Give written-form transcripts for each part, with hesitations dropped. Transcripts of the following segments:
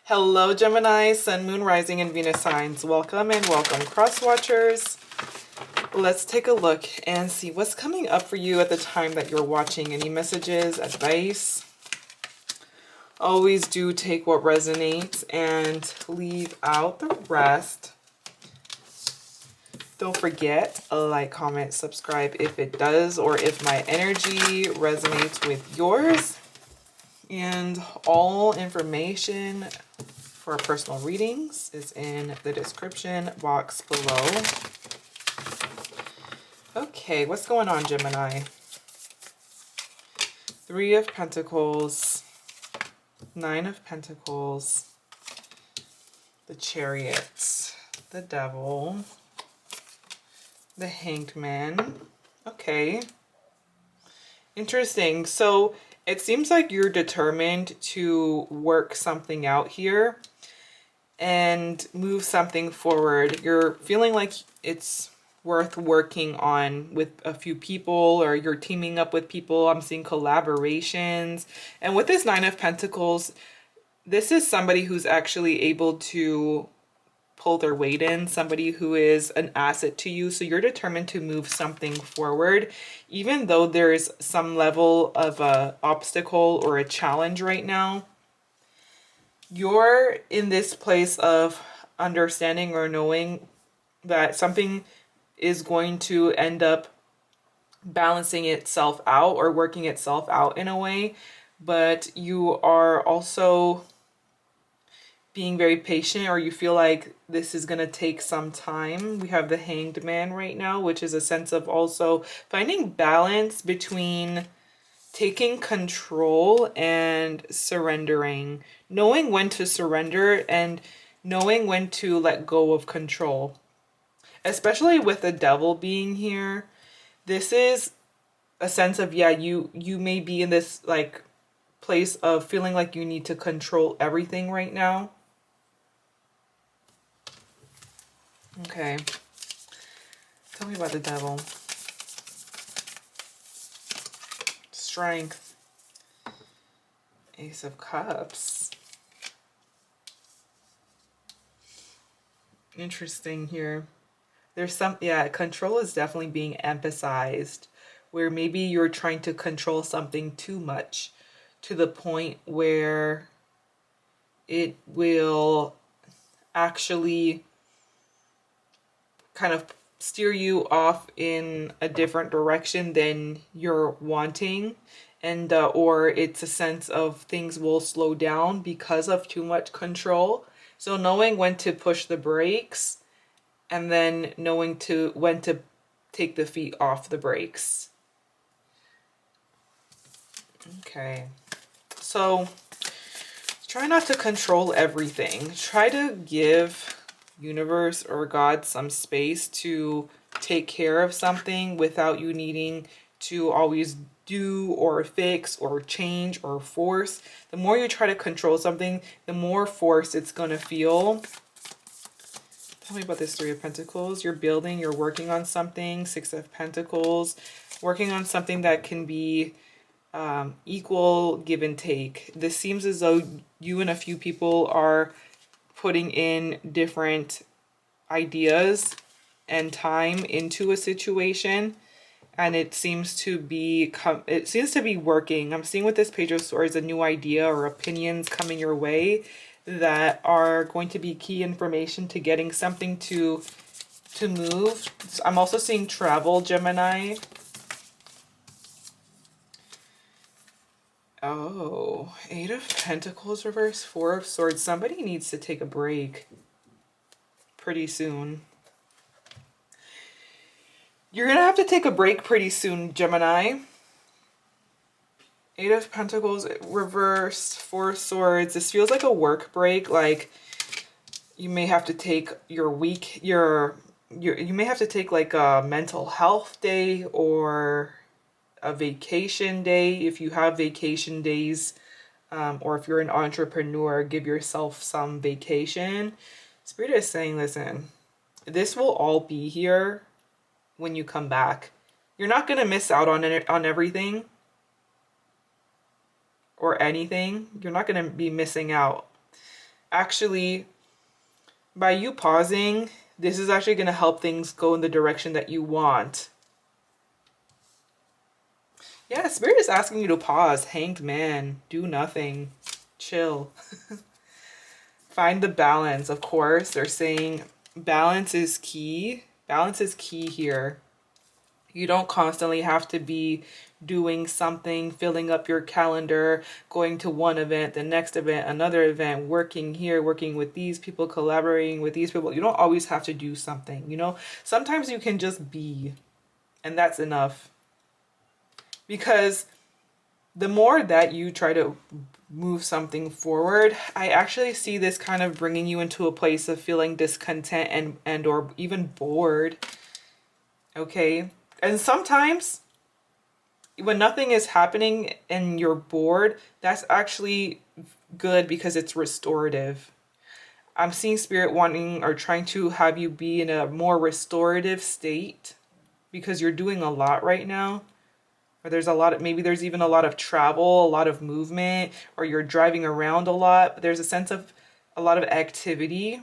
Hello, Gemini, Sun, Moon, Rising, and Venus signs. Welcome and welcome, cross watchers. Let's take a look and see what's coming up for you at the time that you're watching. Any messages, advice? Always do take what resonates and leave out the rest. Don't forget, like, comment, subscribe if it does, or if my energy resonates with yours. And all information for personal readings is in the description box below. Okay, what's going on, Gemini? Three of Pentacles, Nine of Pentacles, the Chariot, the Devil, the Hanged Man. Okay. Interesting. So it seems like you're determined to work something out here and move something forward. You're feeling like it's worth working on with a few people, or you're teaming up with people. I'm seeing collaborations. And with this Nine of Pentacles, this is somebody who's actually able to pull their weight in, somebody who is an asset to you. So you're determined to move something forward, even though there's some level of a obstacle or a challenge right now. You're in this place of understanding or knowing that something is going to end up balancing itself out or working itself out in a way, but you are also being very patient, or you feel like this is going to take some time. We have the Hanged Man right now, which is a sense of also finding balance between taking control and surrendering, knowing when to surrender and knowing when to let go of control. Especially with the Devil being here, this is a sense of, yeah, you may be in this like place of feeling like you need to control everything right now. Okay, tell me about the Devil. Strength, Ace of Cups. Interesting here. There's some, yeah, control is definitely being emphasized, where maybe you're trying to control something too much to the point where it will actually kind of steer you off in a different direction than you're wanting, and or it's a sense of things will slow down because of too much control. So knowing when to push the brakes and then knowing when to take the feet off the brakes. Okay, so try not to control everything. Try to give universe or God some space to take care of something without you needing to always do or fix or change or force. The more you try to control something, the more force it's going to feel. Tell me about this Three of Pentacles. You're building, you're working on something. Six of Pentacles, working on something that can be equal give and take. This seems as though you and a few people are putting in different ideas and time into a situation, and it seems to be working. I'm seeing with this Page of Swords a new idea or opinions coming your way that are going to be key information to getting something to move. I'm also seeing travel, Gemini. Oh, Eight of Pentacles reverse, Four of Swords. Somebody needs to take a break pretty soon. You're going to have to take a break pretty soon, Gemini. Eight of Pentacles reversed, Four of Swords. This feels like a work break. Like you may have to take your week, you may have to take like a mental health day or a vacation day. If you have vacation days, or if you're an entrepreneur, give yourself some vacation. Spirit is saying, listen, this will all be here when you come back. You're not going to miss out on everything or anything. You're not going to be missing out. actually, by you pausing, this is actually going to help things go in the direction that you want. Yeah, Spirit is asking you to pause. Hanged man, do nothing, chill. Find the balance, of course. They're saying balance is key. Balance is key here. You don't constantly have to be doing something, filling up your calendar, going to one event, the next event, another event, working here, working with these people, collaborating with these people. You don't always have to do something, you know? Sometimes you can just be, and that's enough. Because the more that you try to move something forward, I actually see this kind of bringing you into a place of feeling discontent and or even bored. Okay? And sometimes when nothing is happening and you're bored, that's actually good because it's restorative. I'm seeing Spirit wanting or trying to have you be in a more restorative state because you're doing a lot right now. Or there's a lot of, maybe there's even a lot of travel, a lot of movement, or you're driving around a lot. But there's a sense of a lot of activity,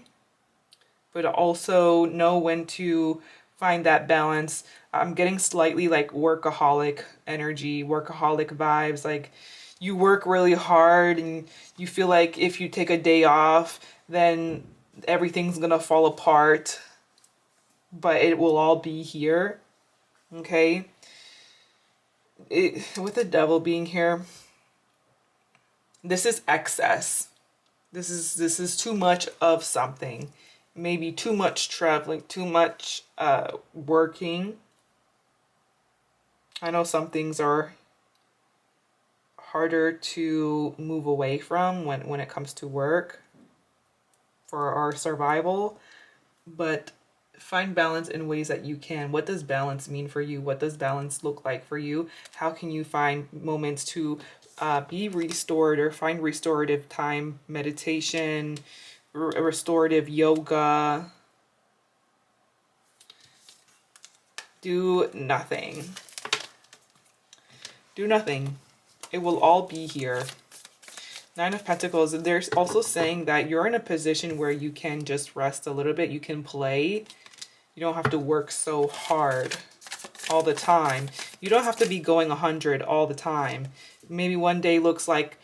but also know when to find that balance. I'm getting slightly like workaholic energy, workaholic vibes. Like you work really hard and you feel like if you take a day off, then everything's gonna fall apart, but it will all be here. Okay. With the devil being here, this is excess. This is too much of something. Maybe too much traveling, too much working. I know some things are harder to move away from when it comes to work for our survival, but find balance in ways that you can. What does balance mean for you? What does balance look like for you? How can you find moments to be restored or find restorative time, meditation, restorative yoga? Do nothing. Do nothing. It will all be here. Nine of Pentacles, they're also saying that you're in a position where you can just rest a little bit. You can play. You don't have to work so hard all the time. You don't have to be going 100 all the time. Maybe one day looks like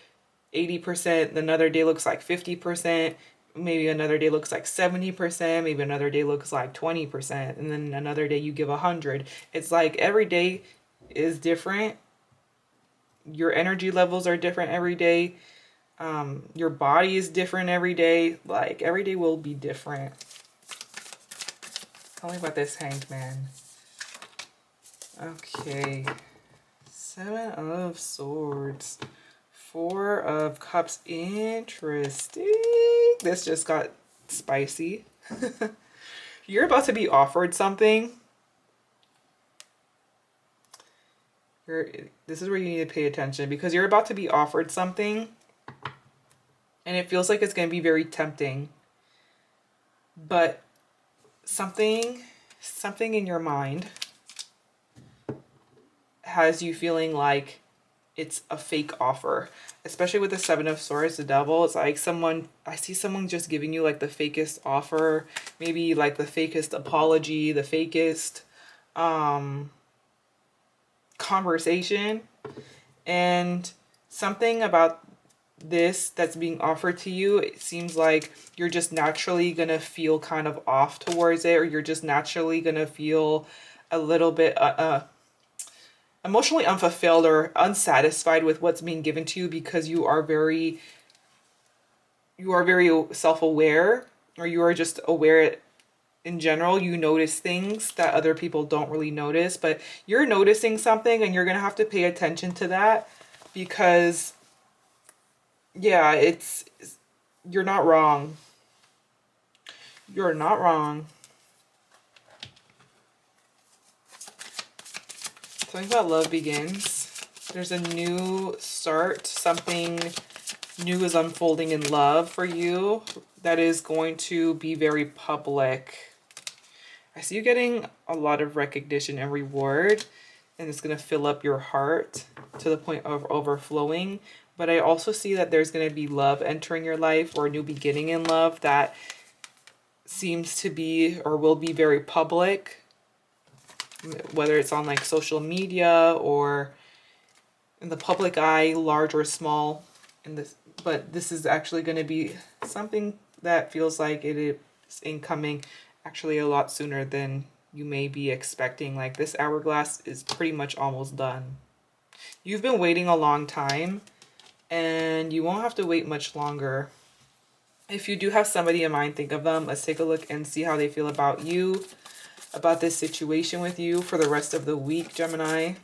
80%, another day looks like 50%, maybe another day looks like 70%, maybe another day looks like 20%, and then another day you give 100. It's like every day is different. Your energy levels are different every day. Your body is different every day. Like every day will be different. Tell me about this Hanged Man. Okay. 7 of Swords. 4 of Cups. Interesting. This just got spicy. You're about to be offered something. This is where you need to pay attention because you're about to be offered something and it feels like it's going to be very tempting. But something in your mind has you feeling like it's a fake offer, especially with the 7 of Swords, the devil. It's like I see someone just giving you like the fakest offer, maybe like the fakest apology, the fakest conversation. And something about this that's being offered to you, it seems like you're just naturally gonna feel kind of off towards it, or you're just naturally gonna feel a little bit emotionally unfulfilled or unsatisfied with what's being given to you because you are very self-aware, or you are just aware in general. You notice things that other people don't really notice, but you're noticing something and you're gonna have to pay attention to that because yeah, you're not wrong. You're not wrong. Something about love begins. There's a new start. Something new is unfolding in love for you that is going to be very public. I see you getting a lot of recognition and reward, and it's going to fill up your heart to the point of overflowing. But I also see that there's going to be love entering your life, or a new beginning in love that seems to be or will be very public, whether it's on like social media or in the public eye, large or small. But this is actually going to be something that feels like it is incoming actually a lot sooner than you may be expecting. Like, this hourglass is pretty much almost done. You've been waiting a long time, and you won't have to wait much longer. If you do have somebody in mind, think of them. Let's take a look and see how they feel about you, about this situation with you for the rest of the week, Gemini.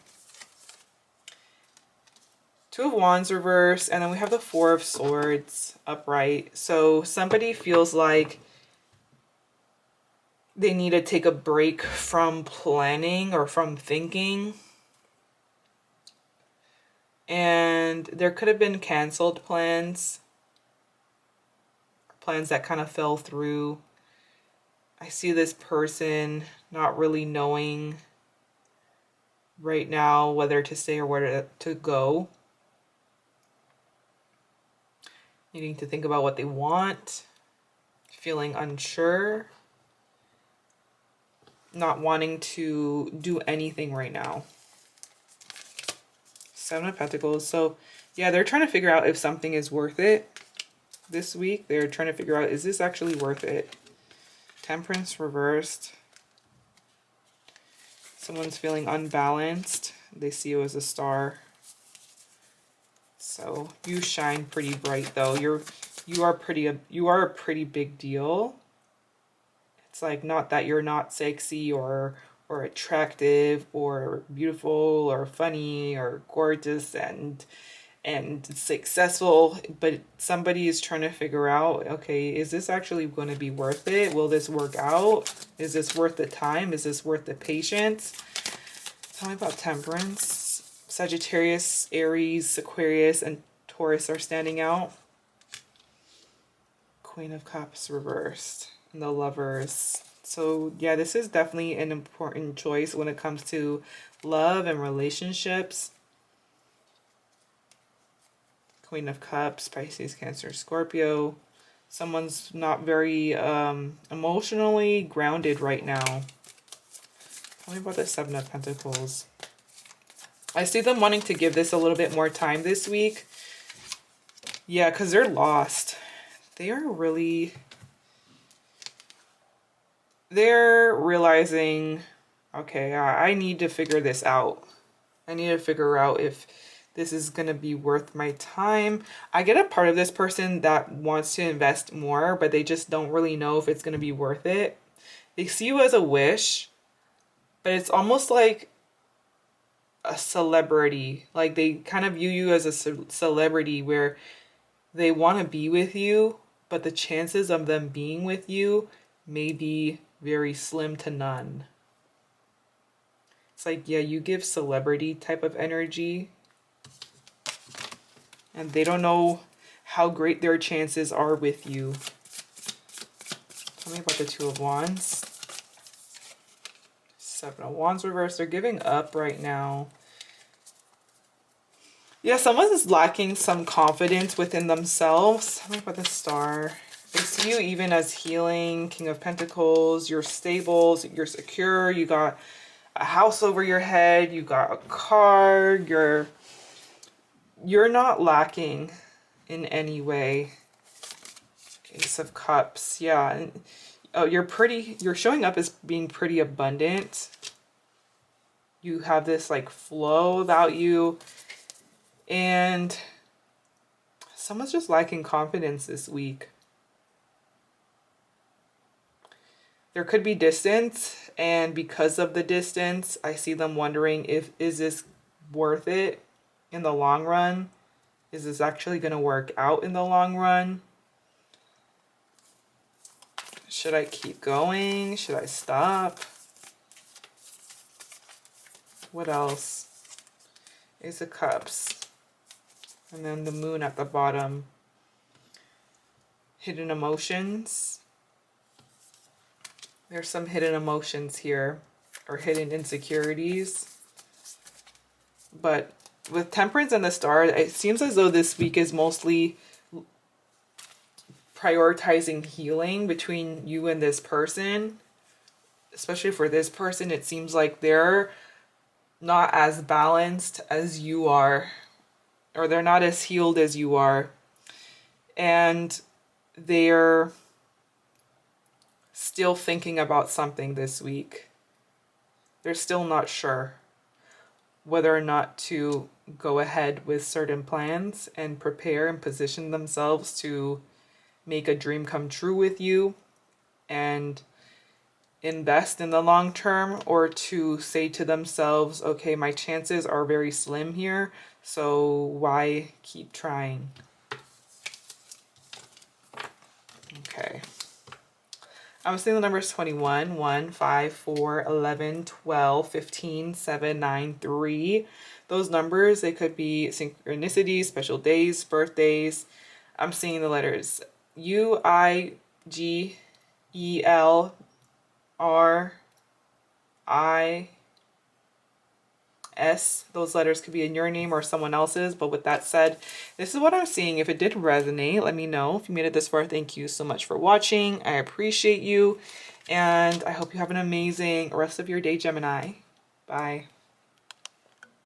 Two of Wands reversed, and then we have the Four of Swords upright. So somebody feels like they need to take a break from planning or from thinking. And there could have been canceled plans that kind of fell through. I see this person not really knowing right now whether to stay or where to go. Needing to think about what they want, feeling unsure, not wanting to do anything right now. Seven of Pentacles. So yeah, they're trying to figure out if something is worth it this week. They're trying to figure out, is this actually worth it? Temperance reversed. Someone's feeling unbalanced. They see you as a star. So you shine pretty bright though. You are a pretty big deal. It's like, not that you're not sexy or attractive or beautiful or funny or gorgeous and successful, but somebody is trying to figure out, okay, is this actually going to be worth it? Will this work out? Is this worth the time? Is this worth the patience? Tell me about Temperance. Sagittarius, Aries, Aquarius, and Taurus are standing out. Queen of Cups reversed. And the Lovers. So yeah, this is definitely an important choice when it comes to love and relationships. Queen of Cups, Pisces, Cancer, Scorpio. Someone's not very emotionally grounded right now. Tell me about the Seven of Pentacles. I see them wanting to give this a little bit more time this week. Yeah, because they're lost. They're realizing, okay, I need to figure this out. I need to figure out if this is going to be worth my time. I get a part of this person that wants to invest more, but they just don't really know if it's going to be worth it. They see you as a wish, but it's almost like a celebrity. Like, they kind of view you as a celebrity where they want to be with you, but the chances of them being with you may be very slim to none. It's like, yeah, you give celebrity type of energy, and they don't know how great their chances are with you. Tell me about the Two of Wands. Seven of Wands reversed. They're giving up right now. Yeah, someone is lacking some confidence within themselves. Tell me about the Star. They see you even as healing. King of Pentacles. You're stable. You're secure. You got a house over your head. You got a car. You're not lacking in any way. Ace of Cups. Yeah. And, oh, you're showing up as being pretty abundant. You have this like flow about you. And someone's just lacking confidence this week. There could be distance, and because of the distance, I see them wondering, is this worth it in the long run? Is this actually going to work out in the long run? Should I keep going? Should I stop? What else? Ace of Cups. And then the Moon at the bottom. Hidden emotions. There's some hidden emotions here, or hidden insecurities. But with Temperance and the Star, it seems as though this week is mostly prioritizing healing between you and this person. Especially for this person, it seems like they're not as balanced as you are, or they're not as healed as you are. And they're still thinking about something this week. They're still not sure whether or not to go ahead with certain plans and prepare and position themselves to make a dream come true with you and invest in the long term, or to say to themselves, okay, my chances are very slim here, so why keep trying? Okay. I'm seeing the numbers 21, 1, 5, 4, 11, 12, 15, 7, 9, 3. Those numbers, they could be synchronicities, special days, birthdays. I'm seeing the letters U, I, G, E, L, R, I, S. Those letters could be in your name or someone else's. But with that said, this is what I'm seeing. If it did resonate, let me know. If you made it this far, thank you so much for watching. I appreciate you. And I hope you have an amazing rest of your day, Gemini. Bye.